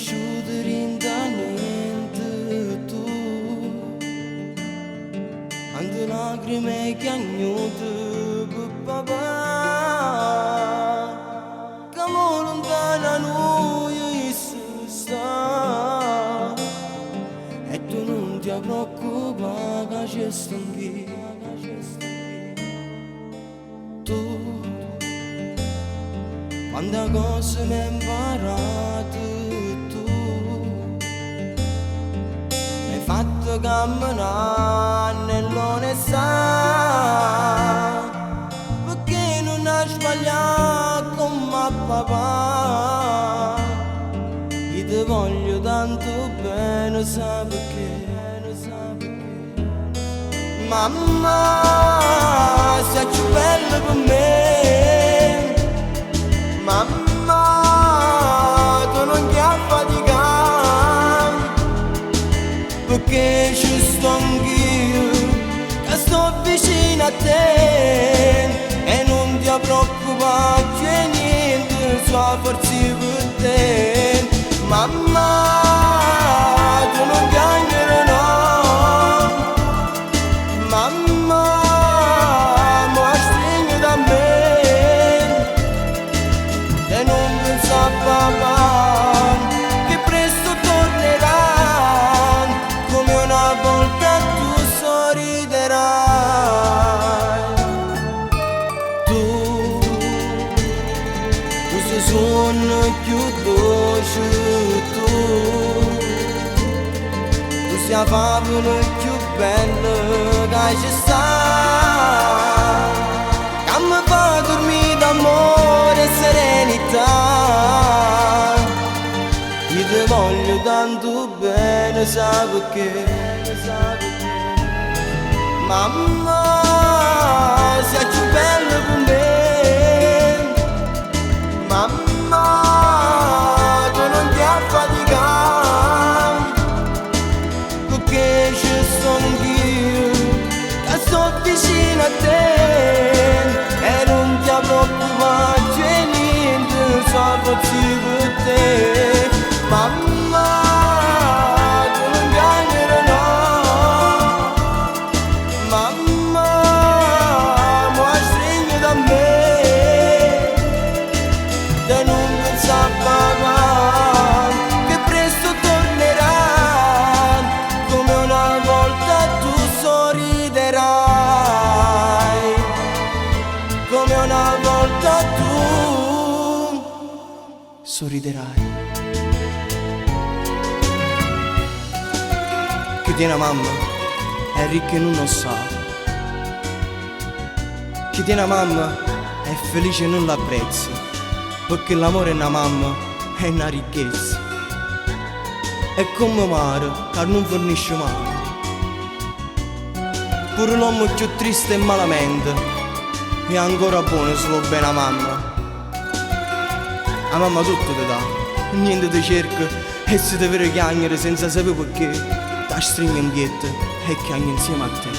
cresciuto rindaniente tu, quante lacrime che agnuto per papà, che mo lontana noi sta, e tu non ti preoccupare che c'è stanchi. Tu quante cose mi hai imparato tu, mi hai fatto camminare nell'onestà, perché non hai sbagliato come papà. Io ti voglio tanto bene, sai perché? Mamma, sei più bella per me. Mamma, tu non ti affaticare, perché ci sto anch'io, che sto vicino a te, e non ti preoccupare, c'è niente, so farsi per te. Mamma, tu non piangere no. Mamma, mo stringi da me e non pensa a papà che presto tornerà, come una volta tu sorriderai. Tu questo suono più dolce, tu sei la favola più bella che ci sta, che mi fa dormire d'amore e serenità. Io ti voglio tanto bene, sai perché? Mamma, sei più bella per me. Mamma, tu non ti affaticare, perché ci sono anch'io, che sto vicino a te, e non ti preoccupare, c'è niente, so farsi per te. Mamma, tu non piangere no. Mamma, mo stringi da me e non pensa a papà che presto tornerà, come una volta tu sorriderai, come una volta tu sorriderai. Che tiene mamma è ricca e non lo sa, chi tiene mamma è felice e non l'apprezza, perché l'amore è una mamma è una ricchezza. È come mare che non fornisce mai, pure l'uomo più triste e malamente è ancora buono se lo bene a mamma. A mamma tutto ti dà, niente ti cerca, e se ti vede chiagnere senza sapere perché, ti stringe in pietto e chiagna insieme a te.